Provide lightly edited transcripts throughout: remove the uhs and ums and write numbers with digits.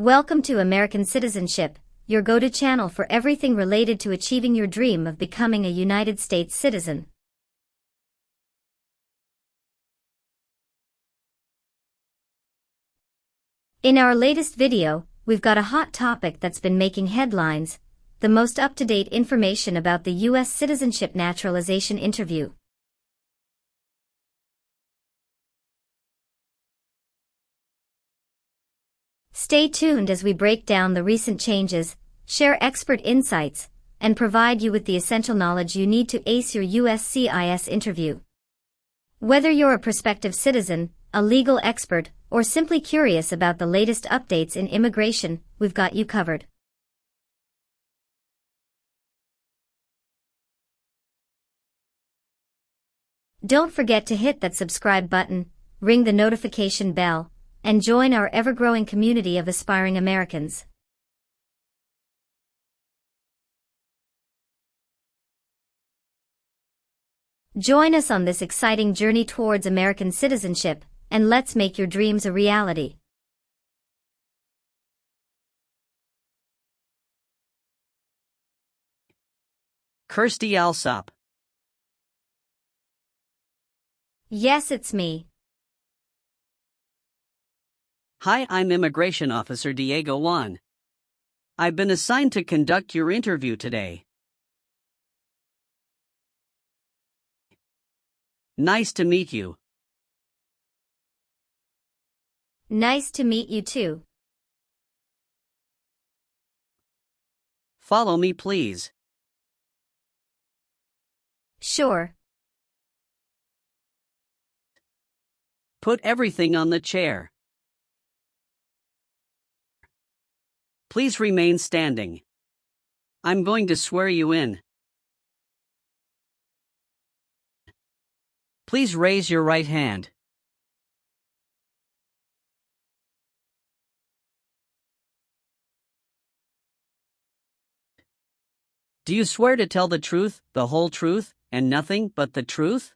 Welcome to American Citizenship, your go-to channel for everything related to achieving your dream of becoming a United States citizen. In our latest video, we've got a hot topic that's been making headlines: the most up-to-date information about the U.S. Citizenship Naturalization Interview. Stay tuned as we break down the recent changes, share expert insights, and provide you with the essential knowledge you need to ace your USCIS interview. Whether you're a prospective citizen, a legal expert, or simply curious about the latest updates in immigration, we've got you covered. Don't forget to hit that subscribe button, ring the notification bell, and join our ever-growing community of aspiring Americans. Join us on this exciting journey towards American citizenship, and let's make your dreams a reality. Kirsty Alsop. Yes, it's me. Hi, I'm Immigration Officer Diego Juan. I've been assigned to conduct your interview today. Nice to meet you. Nice to meet you too. Follow me, please. Sure. Put everything on the chair. Please remain standing. I'm going to swear you in. Please raise your right hand. Do you swear to tell the truth, the whole truth, and nothing but the truth?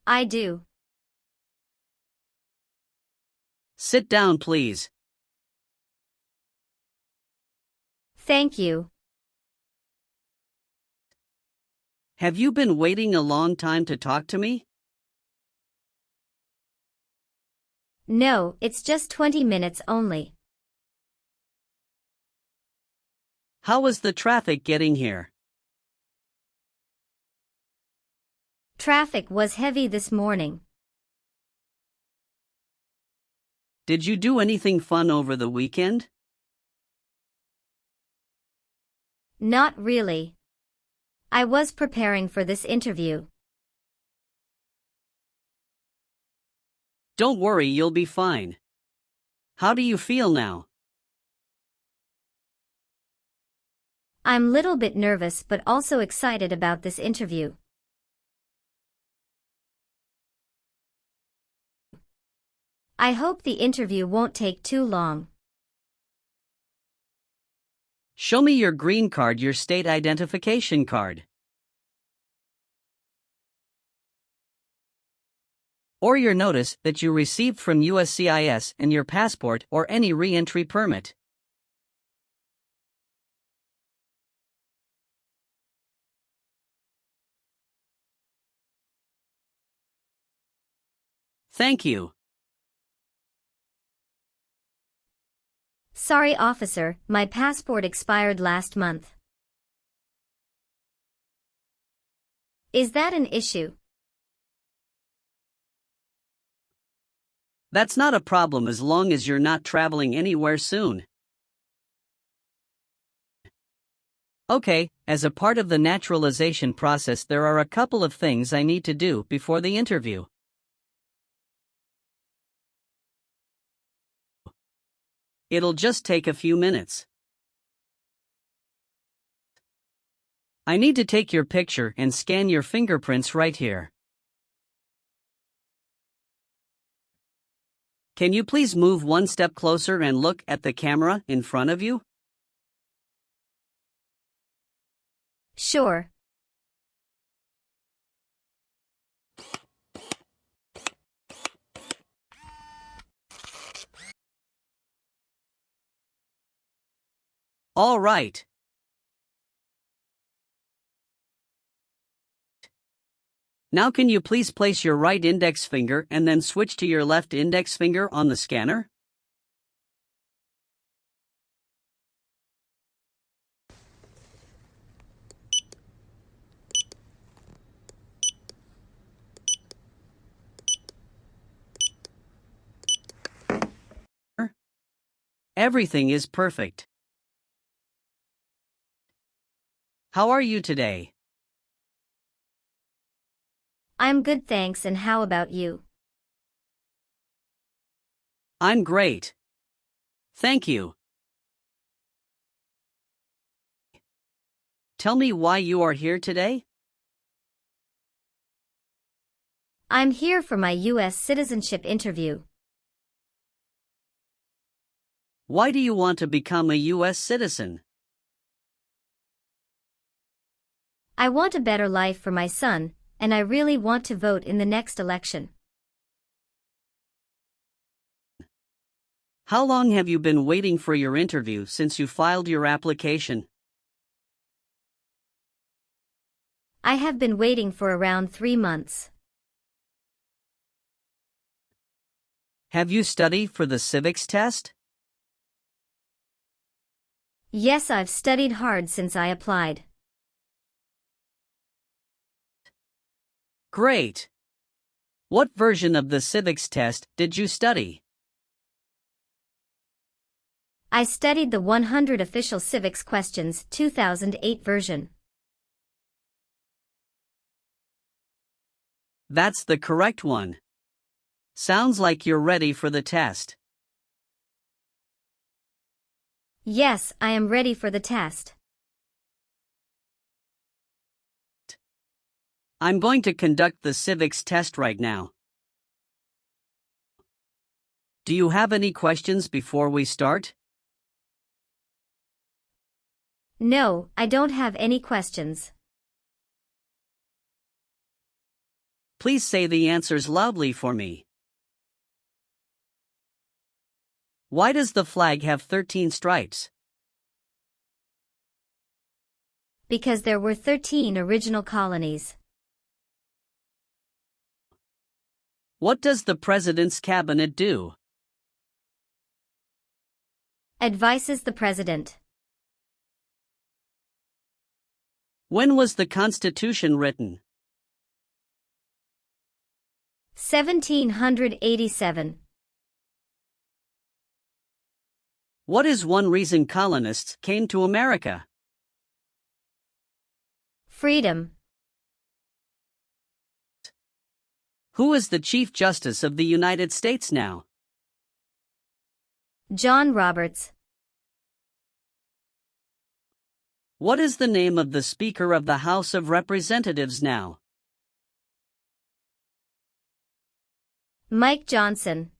I do. Sit down, please. Thank you. Have you been waiting a long time to talk to me? No, it's just 20 minutes only. How was the traffic getting here? Traffic was heavy this morning. Did you do anything fun over the weekend? Not really. I was preparing for this interview. Don't worry, you'll be fine. How do you feel now? I'm a little bit nervous but also excited about this interview. I hope the interview won't take too long. Show me your green card, your state identification card. Or your notice that you received from USCIS and your passport or any re-entry permit. Thank you. Sorry, officer, my passport expired last month. Is that an issue? That's not a problem as long as you're not traveling anywhere soon. Okay, as a part of the naturalization process, there are a couple of things I need to do before the interview. It'll just take a few minutes. I need to take your picture and scan your fingerprints right here. Can you please move one step closer and look at the camera in front of you? Sure. All right. Now can you please place your right index finger and then switch to your left index finger on the scanner? Everything is perfect. How are you today? I'm good, thanks, and how about you? I'm great. Thank you. Tell me why you are here today? I'm here for my U.S. citizenship interview. Why do you want to become a U.S. citizen? I want a better life for my son, and I really want to vote in the next election. How long have you been waiting for your interview since you filed your application? I have been waiting for around 3 months. Have you studied for the civics test? Yes, I've studied hard since I applied. Great. What version of the civics test did you study? I studied the 100 Official Civics Questions 2008 version. That's the correct one. Sounds like you're ready for the test. Yes, I am ready for the test. I'm going to conduct the civics test right now. Do you have any questions before we start? No, I don't have any questions. Please say the answers loudly for me. Why does the flag have 13 stripes? Because there were 13 original colonies. What does the President's cabinet do? Advises the President. When was the Constitution written? 1787. What is one reason colonists came to America? Freedom. Who is the Chief Justice of the United States now? John Roberts. What is the name of the Speaker of the House of Representatives now? Mike Johnson.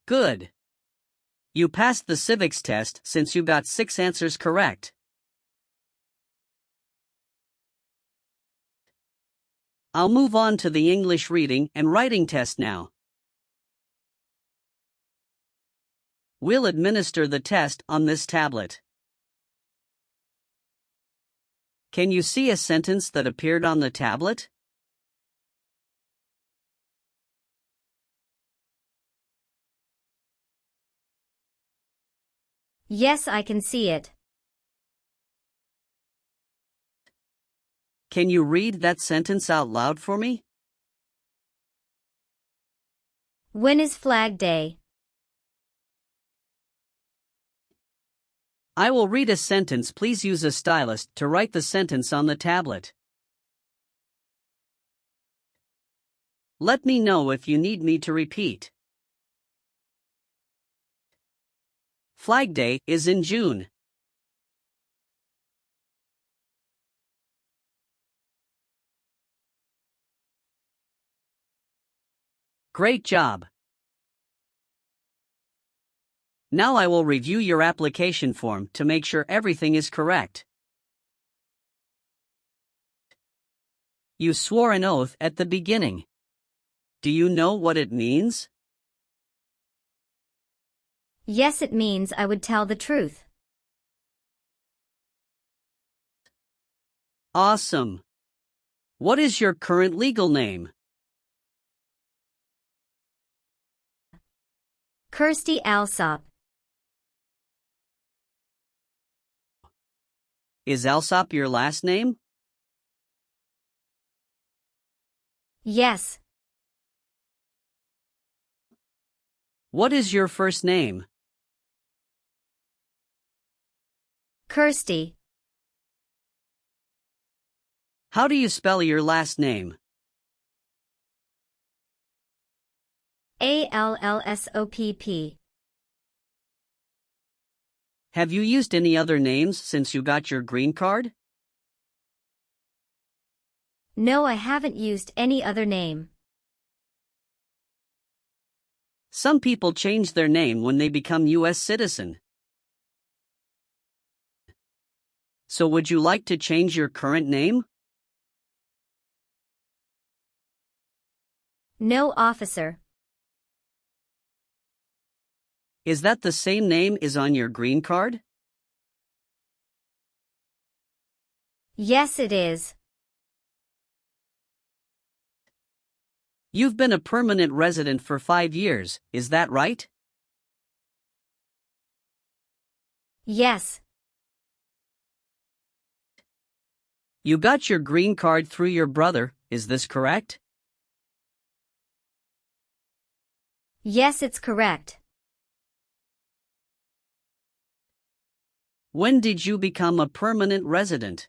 Good. You passed the civics test since you got 6 answers correct. I'll move on to the English reading and writing test now. We'll administer the test on this tablet. Can you see a sentence that appeared on the tablet? Yes, I can see it. Can you read that sentence out loud for me? When is Flag Day? I will read a sentence. Please use a stylus to write the sentence on the tablet. Let me know if you need me to repeat. Flag Day is in June. Great job. Now I will review your application form to make sure everything is correct. You swore an oath at the beginning. Do you know what it means? Yes, it means I would tell the truth. Awesome. What is your current legal name? Kirsty Alsop. Is Alsop your last name? Yes. What is your first name? Kirsty. How do you spell your last name? Allsopp. Have you used any other names since you got your green card? No, I haven't used any other name. Some people change their name when they become U.S. citizen. So would you like to change your current name? No, officer. Is that the same name is on your green card? Yes, it is. You've been a permanent resident for 5 years, is that right? Yes. You got your green card through your brother, is this correct? Yes, it's correct. When did you become a permanent resident?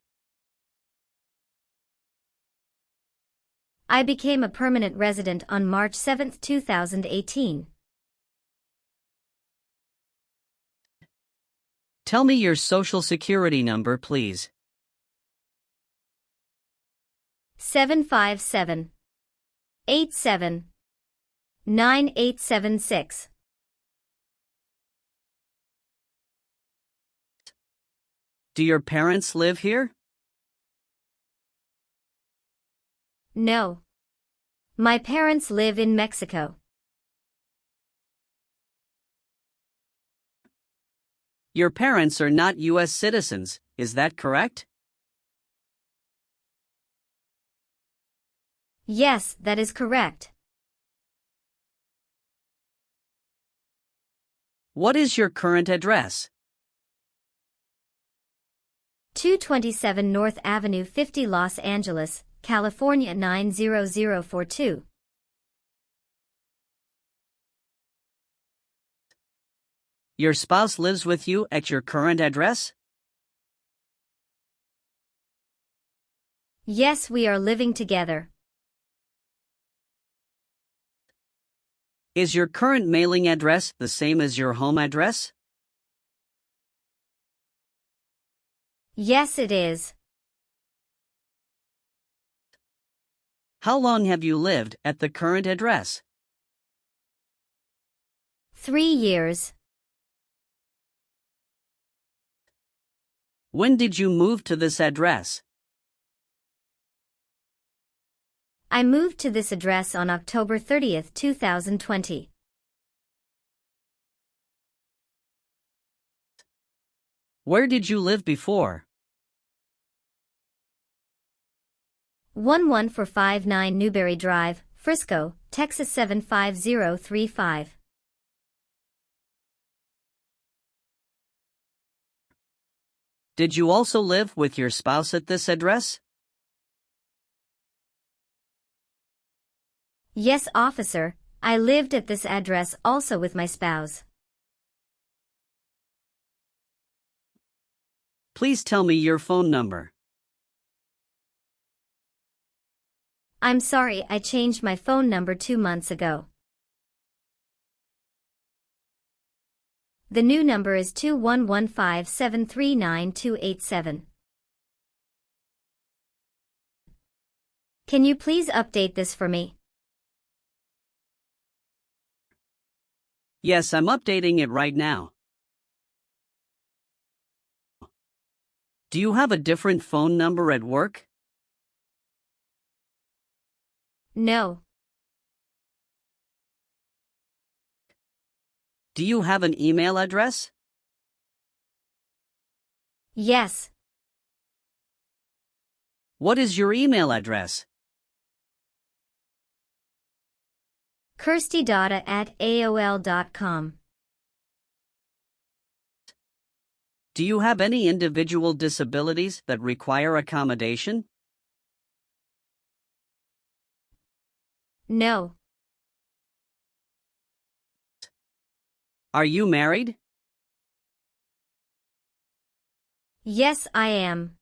I became a permanent resident on March 7, 2018. Tell me your social security number, please. 757-87-9876. Do your parents live here? No. My parents live in Mexico. Your parents are not U.S. citizens, is that correct? Yes, that is correct. What is your current address? 227 North Avenue 50, Los Angeles, California 90042. Your spouse lives with you at your current address? Yes, we are living together. Is your current mailing address the same as your home address? Yes, it is. How long have you lived at the current address? 3 years. When did you move to this address? I moved to this address on October 30, 2020. Where did you live before? 11459 Newberry Drive, Frisco, Texas 75035. Did you also live with your spouse at this address? Yes, officer, I lived at this address also with my spouse. Please tell me your phone number. I'm sorry, I changed my phone number 2 months ago. The new number is 2115739287. Can you please update this for me? Yes, I'm updating it right now. Do you have a different phone number at work? No. Do you have an email address? Yes. What is your email address? kirstydata@aol.com. Do you have any individual disabilities that require accommodation? No. Are you married? Yes, I am.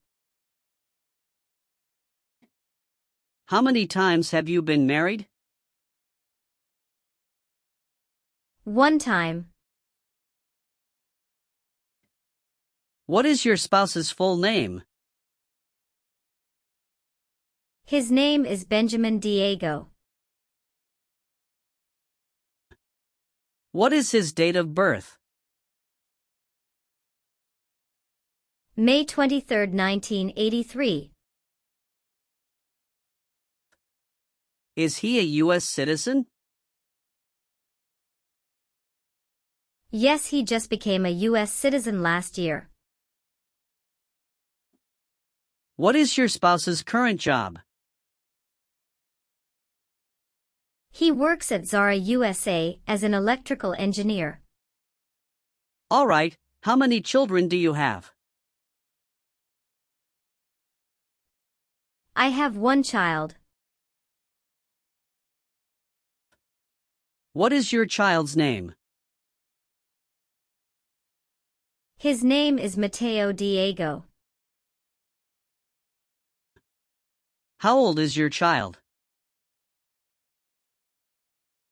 How many times have you been married? One time. What is your spouse's full name? His name is Benjamin Diego. What is his date of birth? May 23, 1983. Is he a U.S. citizen? Yes, he just became a U.S. citizen last year. What is your spouse's current job? He works at Zara USA as an electrical engineer. All right, how many children do you have? I have one child. What is your child's name? His name is Mateo Diego. How old is your child?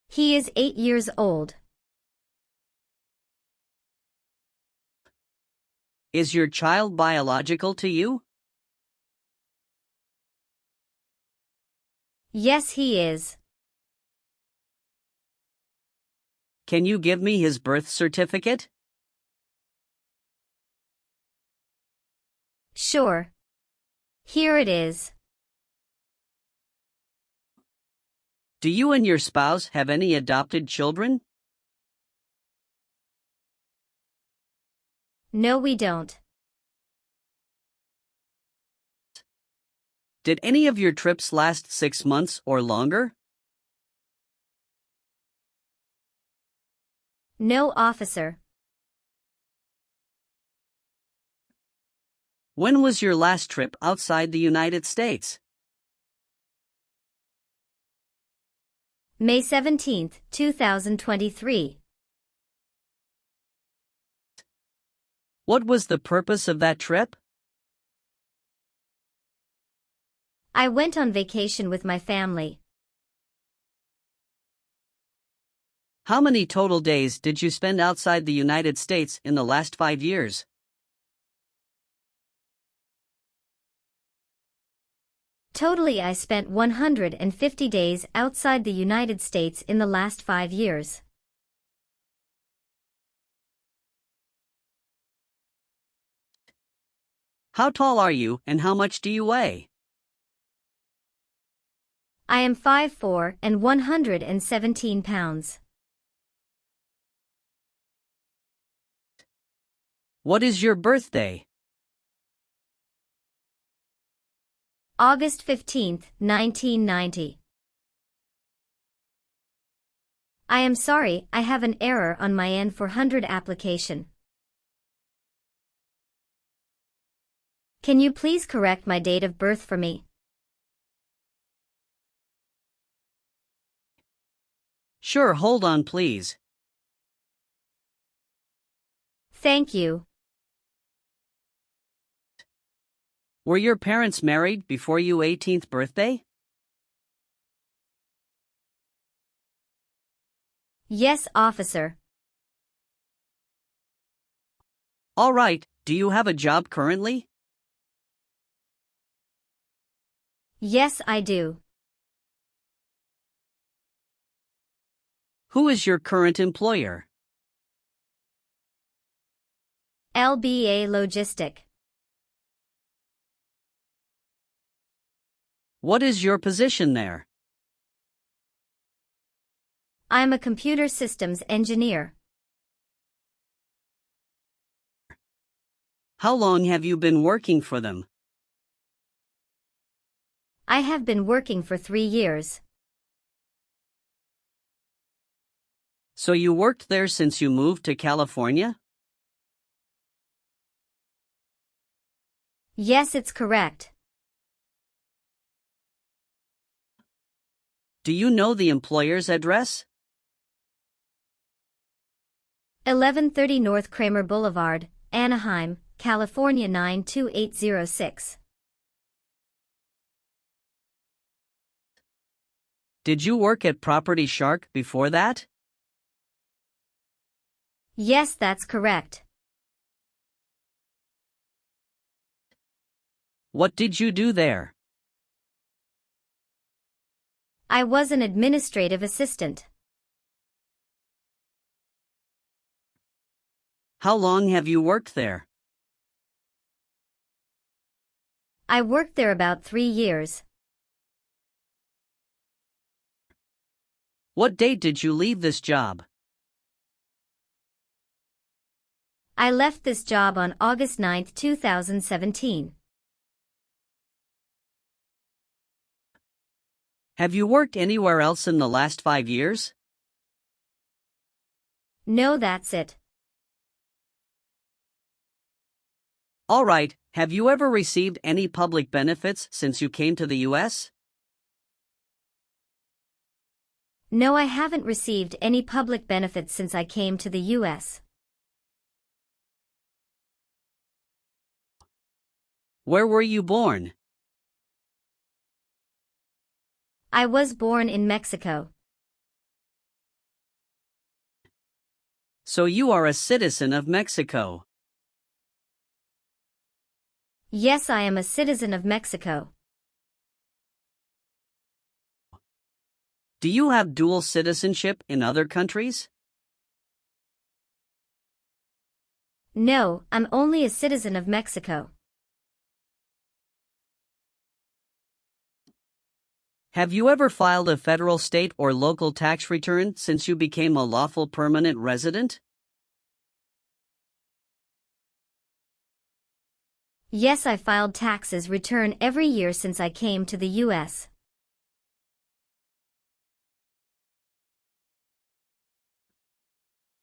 He is 8 years old. Is your child biological to you? Yes, he is. Can you give me his birth certificate? Sure. Here it is. Do you and your spouse have any adopted children? No, we don't. Did any of your trips last 6 months or longer? No, officer. When was your last trip outside the United States? May 17, 2023. What was the purpose of that trip? I went on vacation with my family. How many total days did you spend outside the United States in the last 5 years? Totally, I spent 150 days outside the United States in the last 5 years. How tall are you and how much do you weigh? I am 5'4" and 117 pounds. What is your birthday? August 15, 1990. I am sorry, I have an error on my N-400 application. Can you please correct my date of birth for me? Sure, hold on please. Thank you. Were your parents married before your 18th birthday? Yes, officer. All right, do you have a job currently? Yes, I do. Who is your current employer? LBA Logistic. What is your position there? I'm a computer systems engineer. How long have you been working for them? I have been working for 3 years. So you worked there since you moved to California? Yes, it's correct. Do you know the employer's address? 1130 North Kramer Boulevard, Anaheim, California 92806. Did you work at Property Shark before that? Yes, that's correct. What did you do there? I was an administrative assistant. How long have you worked there? I worked there about 3 years. What date did you leave this job? I left this job on August 9, 2017. Have you worked anywhere else in the last 5 years? No, that's it. All right, have you ever received any public benefits since you came to the U.S.? No, I haven't received any public benefits since I came to the U.S. Where were you born? I was born in Mexico. So you are a citizen of Mexico. Yes, I am a citizen of Mexico. Do you have dual citizenship in other countries? No, I'm only a citizen of Mexico. Have you ever filed a federal, state, or local tax return since you became a lawful permanent resident? Yes, I filed taxes return every year since I came to the U.S.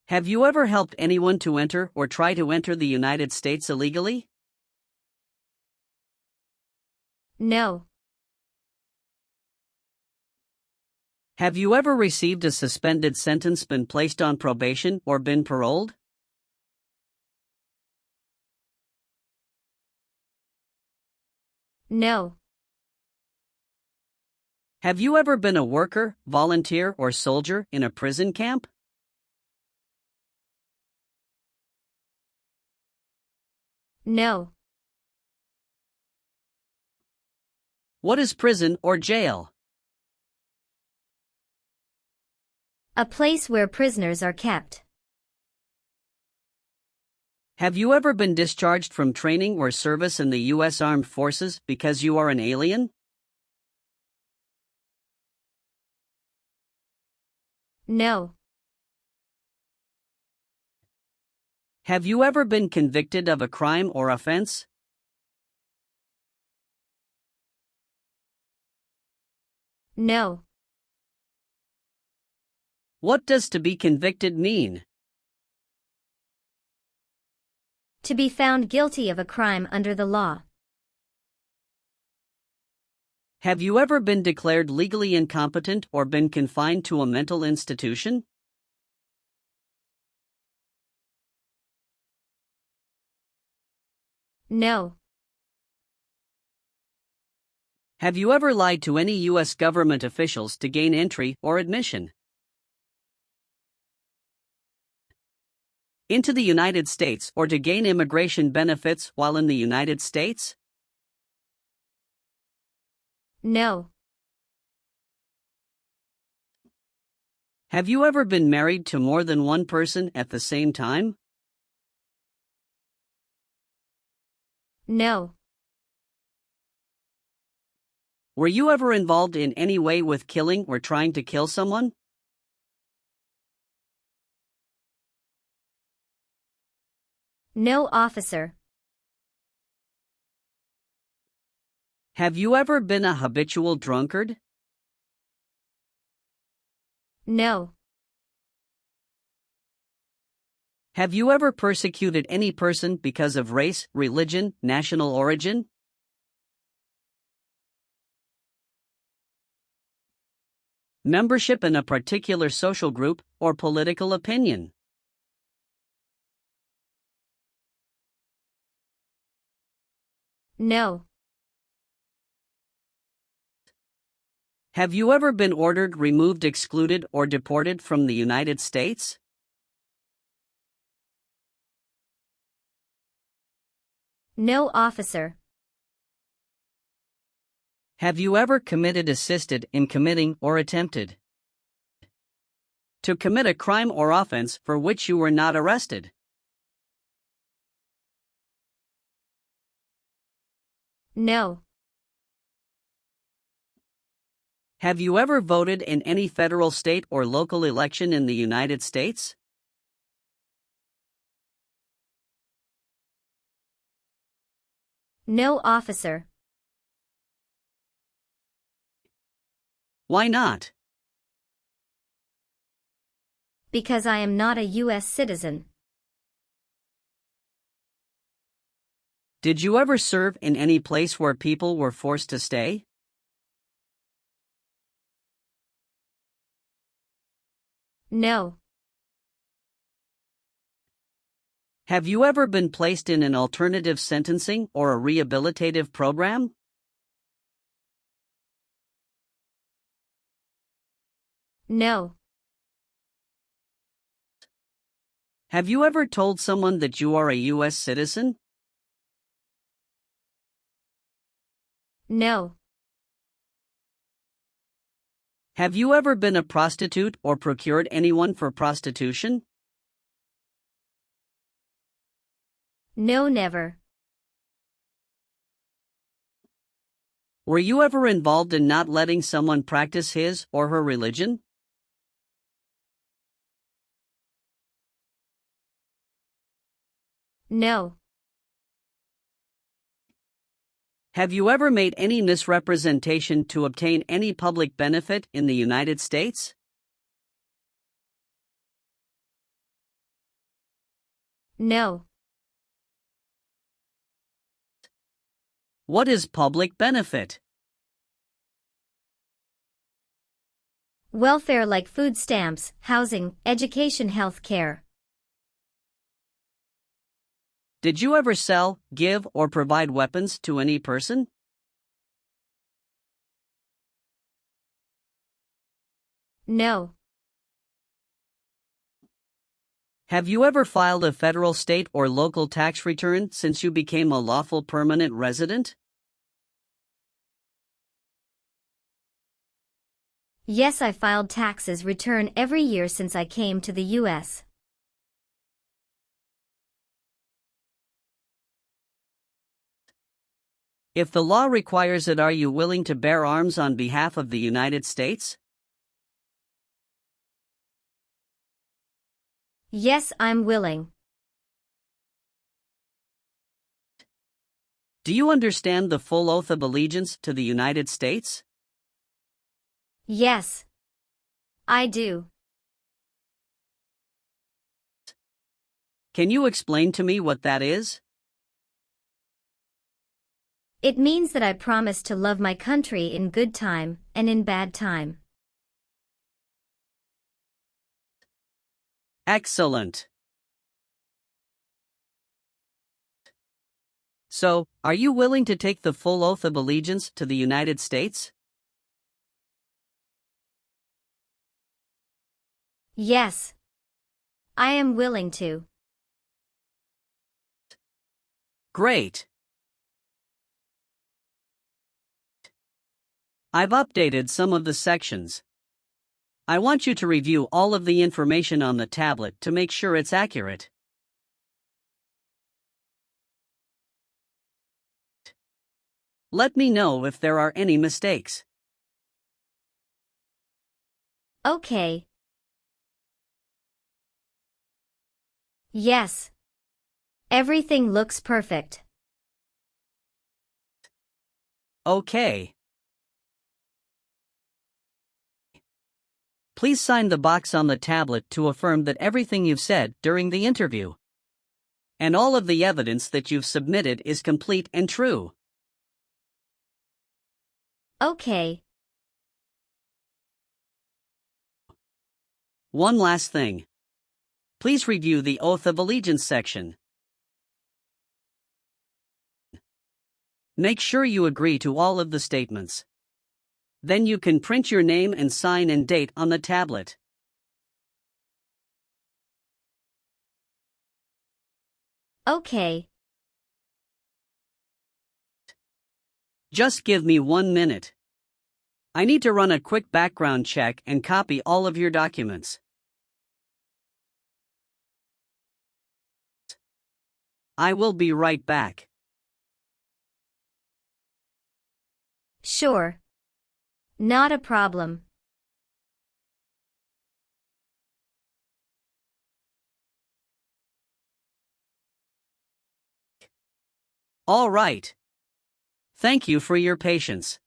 Have you ever helped anyone to enter or try to enter the United States illegally? No. Have you ever received a suspended sentence, been placed on probation, or been paroled? No. Have you ever been a worker, volunteer, or soldier in a prison camp? No. What is prison or jail? A place where prisoners are kept. Have you ever been discharged from training or service in the U.S. Armed Forces because you are an alien? No. Have you ever been convicted of a crime or offense? No. What does to be convicted mean? To be found guilty of a crime under the law. Have you ever been declared legally incompetent or been confined to a mental institution? No. Have you ever lied to any U.S. government officials to gain entry or admission into the United States or to gain immigration benefits while in the United States? No. Have you ever been married to more than one person at the same time? No. Were you ever involved in any way with killing or trying to kill someone? No, officer. Have you ever been a habitual drunkard? No. Have you ever persecuted any person because of race, religion, national origin? Membership in a particular social group or political opinion? No. Have you ever been ordered, removed, excluded, or deported from the United States? No, officer. Have you ever committed, assisted in committing, or attempted to commit a crime or offense for which you were not arrested? No. Have you ever voted in any federal, state, or local election in the United States? No, officer. Why not? Because I am not a U.S. citizen. Did you ever serve in any place where people were forced to stay? No. Have you ever been placed in an alternative sentencing or a rehabilitative program? No. Have you ever told someone that you are a U.S. citizen? No. Have you ever been a prostitute or procured anyone for prostitution? No, never. Were you ever involved in not letting someone practice his or her religion? No. Have you ever made any misrepresentation to obtain any public benefit in the United States? No. What is public benefit? Welfare like food stamps, housing, education, health care. Did you ever sell, give, or provide weapons to any person? No. Have you ever filed a federal, state, or local tax return since you became a lawful permanent resident? Yes, I filed taxes return every year since I came to the U.S. If the law requires it, are you willing to bear arms on behalf of the United States? Yes, I'm willing. Do you understand the full oath of allegiance to the United States? Yes. I do. Can you explain to me what that is? It means that I promise to love my country in good time and in bad time. Excellent. So, are you willing to take the full oath of allegiance to the United States? Yes. I am willing to. Great. I've updated some of the sections. I want you to review all of the information on the tablet to make sure it's accurate. Let me know if there are any mistakes. Okay. Yes. Everything looks perfect. Okay. Please sign the box on the tablet to affirm that everything you've said during the interview and all of the evidence that you've submitted is complete and true. Okay. One last thing. Please review the Oath of Allegiance section. Make sure you agree to all of the statements. Then you can print your name and sign and date on the tablet. Okay. Just give me 1 minute. I need to run a quick background check and copy all of your documents. I will be right back. Sure. Not a problem. All right. Thank you for your patience.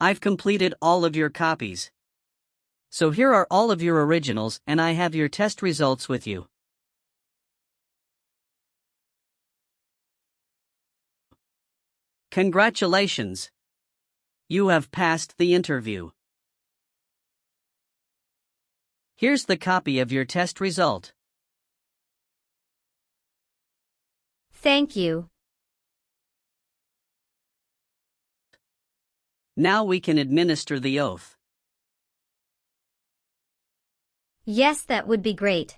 I've completed all of your copies. So here are all of your originals, and I have your test results with you. Congratulations! You have passed the interview. Here's the copy of your test result. Thank you. Now we can administer the oath. Yes, that would be great.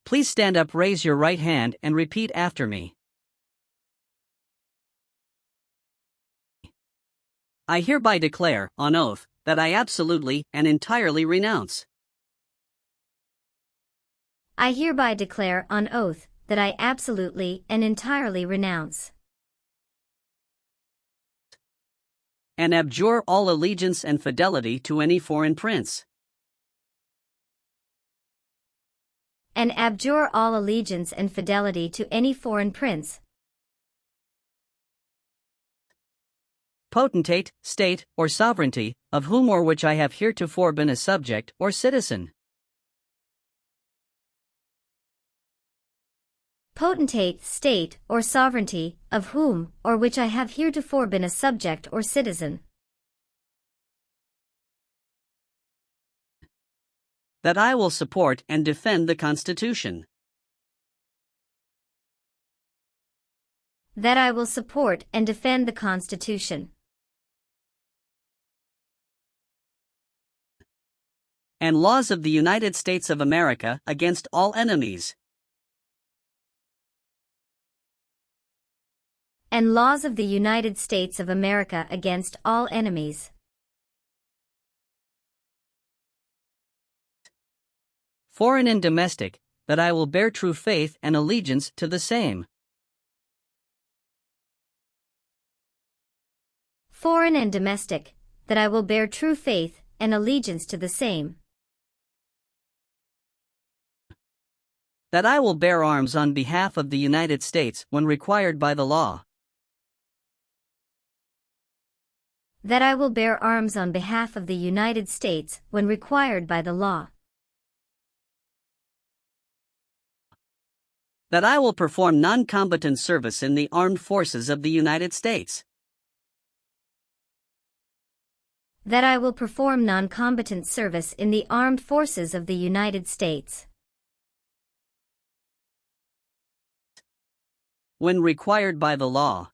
Please stand up, raise your right hand, and repeat after me. I hereby declare, on oath, that I absolutely and entirely renounce. I hereby declare on oath that I absolutely and entirely renounce And abjure all allegiance and fidelity to any foreign prince. and abjure all allegiance and fidelity to any foreign prince, potentate, state, or sovereignty, of whom or which I have heretofore been a subject or citizen. potentate, state, or sovereignty, of whom or which I have heretofore been a subject or citizen, That I will support and defend the Constitution. that I will support and defend the Constitution, And laws of the United States of America against all enemies. and laws of the United States of America against all enemies, Foreign and domestic, that I will bear true faith and allegiance to the same. foreign and domestic, that I will bear true faith and allegiance to the same, That I will bear arms on behalf of the United States when required by the law. that I will bear arms on behalf of the United States when required by the law, That I will perform non-combatant service in the armed forces of the United States. that I will perform non-combatant service in the armed forces of the United States, When required by the law.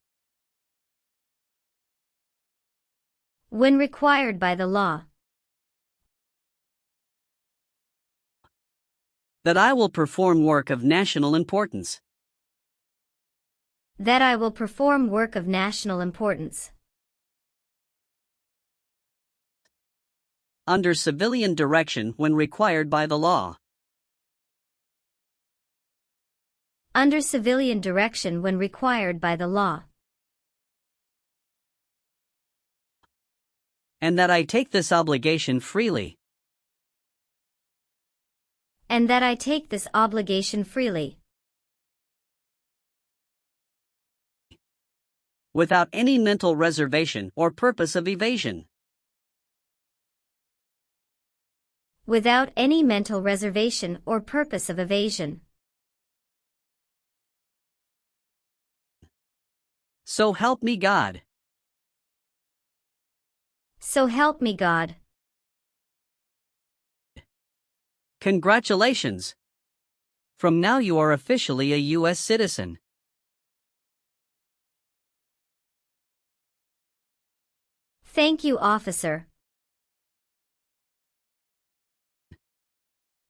when required by the law, That I will perform work of national importance. that I will perform work of national importance, Under civilian direction when required by the law. under civilian direction when required by the law, And that I take this obligation freely. and that I take this obligation freely, without any mental reservation or purpose of evasion. without any mental reservation or purpose of evasion. So help me God. So help me God. Congratulations! From now you are officially a U.S. citizen. Thank you, officer.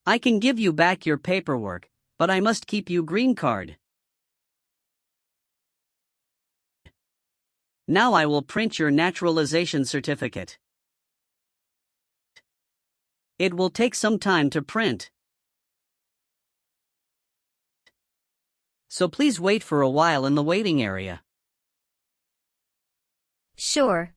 I can give you back your paperwork, but I must keep you green card. Now I will print your naturalization certificate. It will take some time to print, so please wait for a while in the waiting area. Sure.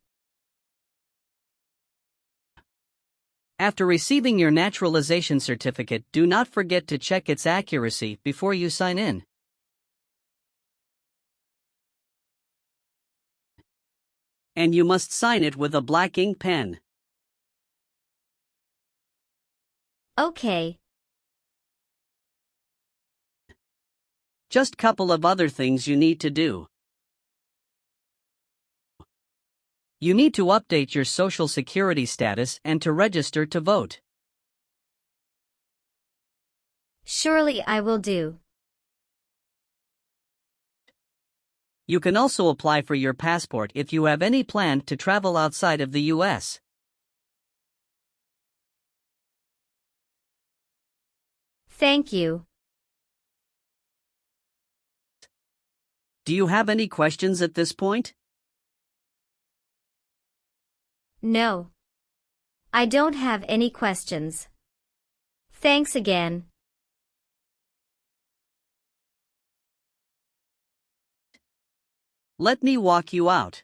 After receiving your naturalization certificate, do not forget to check its accuracy before you sign in. And you must sign it with a black ink pen. Okay. Just couple of other things you need to do. You need to update your social security status and to register to vote. Surely I will do. You can also apply for your passport if you have any plan to travel outside of the U.S. Thank you. Do you have any questions at this point? No. I don't have any questions. Thanks again. Let me walk you out.